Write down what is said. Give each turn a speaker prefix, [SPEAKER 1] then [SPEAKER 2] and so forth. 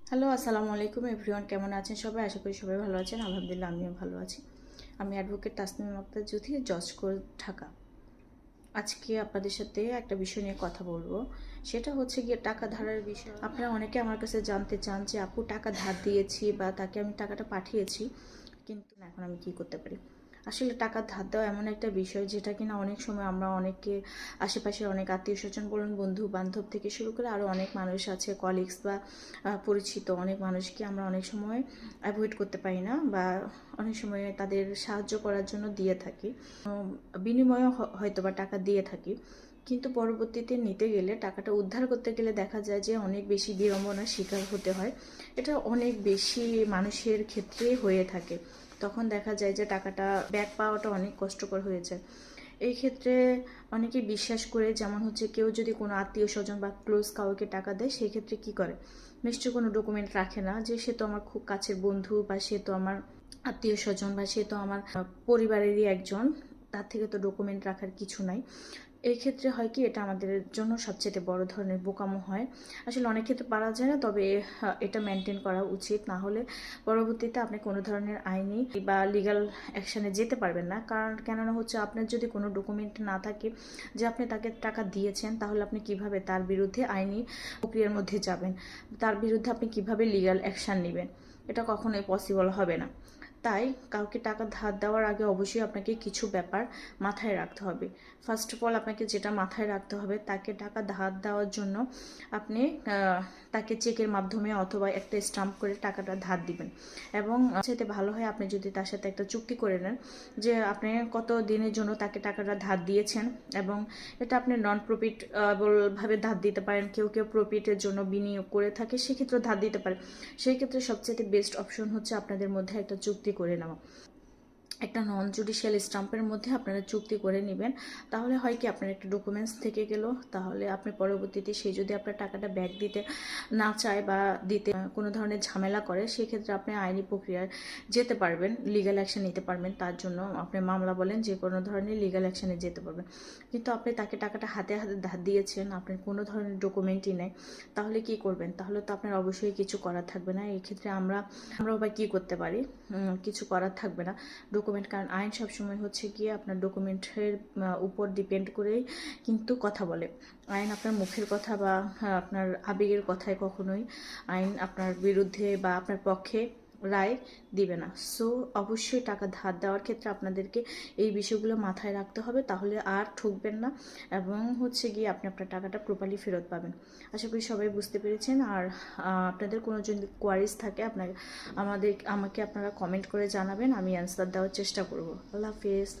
[SPEAKER 1] Hello, আসসালামু আলাইকুম everyone. কেমন আছেন সবাই? আশা করি সবাই ভালো আছেন। আলহামদুলিল্লাহ, আমিও ভালো আছি। আমি অ্যাডভোকেট তাসনিম আক্তার জ্যোতি, জজ কোর্ট, ঢাকা। আজকে আপনাদের সাথে একটা বিষয় নিয়ে কথা বলবো। সেটা হচ্ছে গিয়ে টাকা ধারের বিষয়। আপনারা অনেকে আমার কাছে জানতে চান যে আপু, টাকা ধার দিয়েছি বা তাকে আমি টাকাটা পাঠিয়েছি, কিন্তু এখন আমি কি করতে পারি। আসলে টাকা ধার দেওয়া এমন একটা বিষয় যেটা কিনা অনেক সময় আমরা অনেককে, আশেপাশে অনেক আত্মীয় স্বজন বলুন, বন্ধু বান্ধব থেকে শুরু করে আরও অনেক মানুষ আছে, কলিগস বা পরিচিত অনেক মানুষকে আমরা অনেক সময় অ্যাভয়েড করতে পারি না, বা অনেক সময় তাদের সাহায্য করার জন্য দিয়ে থাকি, বিনিময়ে হয়তো বা টাকা দিয়ে থাকি। কিন্তু পরবর্তীতে নিতে গেলে, টাকাটা উদ্ধার করতে গেলে দেখা যায় যে অনেক বেশি বিড়ম্বনার শিকার হতে হয়। এটা অনেক বেশি মানুষের ক্ষেত্রেই হয়ে থাকে। তখন দেখা যায় যে টাকাটা ব্যাক পাওয়াটা অনেক কষ্টকর হয়ে যায়। এই ক্ষেত্রে অনেকে বিশ্বাস করে, যেমন হচ্ছে কেউ যদি কোনো আত্মীয় স্বজন বা ক্লোজ কাউকে টাকা দেয়, সেই ক্ষেত্রে কি করে, নিশ্চয়ই কোনো ডকুমেন্ট রাখে না যে সে তো আমার খুব কাছের বন্ধু, বা সে তো আমার আত্মীয় স্বজন, বা সে তো আমার পরিবারেরই একজন, তার থেকে তো ডকুমেন্ট রাখার কিছু নাই। এই ক্ষেত্রে হয় কি, এটা আমাদের জন্য সবচেয়ে বড় ধরনের বোকামো হয়। আসলে অনেক ক্ষেত্রে পারা যায় না, তবে এটা মেনটেন করা উচিত। না হলে পরবর্তীতে আপনি কোনো ধরনের আইনি বা লিগ্যাল অ্যাকশানে যেতে পারবেন না। কারণ কেননা হচ্ছে, আপনার যদি কোনো ডকুমেন্ট না থাকে যে আপনি তাকে টাকা দিয়েছেন, তাহলে আপনি কিভাবে তার বিরুদ্ধে আইনি প্রক্রিয়ার মধ্যে যাবেন, তার বিরুদ্ধে আপনি কিভাবে লিগ্যাল অ্যাকশান নেবেন, এটা কখনোই পসিবল হবে না। তাই কাউকে টাকা ধার দেওয়ার আগে অবশ্যই আপনাকে কিছু ব্যাপার মাথায় রাখতে হবে। ফার্স্ট অফ অল, আপনাকে যেটা মাথায় রাখতে হবে, তাকে টাকা ধার দেওয়ার জন্য আপনি তাকে চেকের মাধ্যমে অথবা একটা স্টাম্প করে টাকাটা ধার দিবেন। এবং সেটা ভালো হয় আপনি যদি তার সাথে একটা চুক্তি করে নেন যে আপনি কত দিনের জন্য তাকে টাকাটা ধার দিয়েছেন, এবং এটা আপনি নন প্রফিটেবল ভাবে ধার দিতে পারেন। কেউ কেউ প্রফিটের জন্য বিনিয়োগ করে থাকে, সেক্ষেত্রে ধার দিতে পারে। সেই ক্ষেত্রে সবচেয়ে বেস্ট অপশন হচ্ছে আপনাদের মধ্যে একটা চুক্তি করে নেওয়া, একটা নন জুডিশিয়াল স্টাম্পের মধ্যে আপনারা চুক্তি করে নেবেন। তাহলে হয় কি, আপনার একটা ডকুমেন্টস থেকে গেল। তাহলে আপনি পরবর্তীতে সে যদি আপনার টাকাটা ব্যাক দিতে না চায় বা দিতে কোনো ধরনের ঝামেলা করে, সেক্ষেত্রে আপনি আইনি প্রক্রিয়ায় যেতে পারবেন, লিগ্যাল অ্যাকশন নিতে পারবেন। তার জন্য আপনি মামলা বলেন, যে কোনো ধরনের লিগ্যাল অ্যাকশনে যেতে পারবেন। কিন্তু আপনি তাকে টাকাটা হাতে হাতে ধার দিয়েছেন, আপনার কোনো ধরনের ডকুমেন্টই নেই, তাহলে কি করবেন? তাহলে তো আপনার অবশ্যই কিছু করার থাকবে না। এই ক্ষেত্রে আমরাও বা কী করতে পারি? কিছু করার থাকবে না ডকুমেন্ট, কারণ আইন সবসময় হচ্ছে গিয়ে আপনার ডকুমেন্টের উপর ডিপেন্ড করেই কিন্তু কথা বলে। আইন আপনার মুখের কথা বা আপনার আবেগের কথায় কখনোই আইন আপনার বিরুদ্ধে বা আপনার পক্ষে রায় দিবে না। সো অবশ্যই টাকা ধার দেওয়ার ক্ষেত্রে আপনাদেরকে এই বিষয়গুলো মাথায় রাখতে হবে, তাহলে আর ঠকবেন না, এবং হচ্ছে গিয়ে আপনি আপনার টাকাটা প্রপারলি ফেরত পাবেন। আশা করি সবাই বুঝতে পেরেছেন। আর আপনাদের কোনো যদি কোয়ারিজ থাকে, আমাকে আপনারা কমেন্ট করে জানাবেন, আমি অ্যান্সার দেওয়ার চেষ্টা করব। আল্লাহ হাফিজ।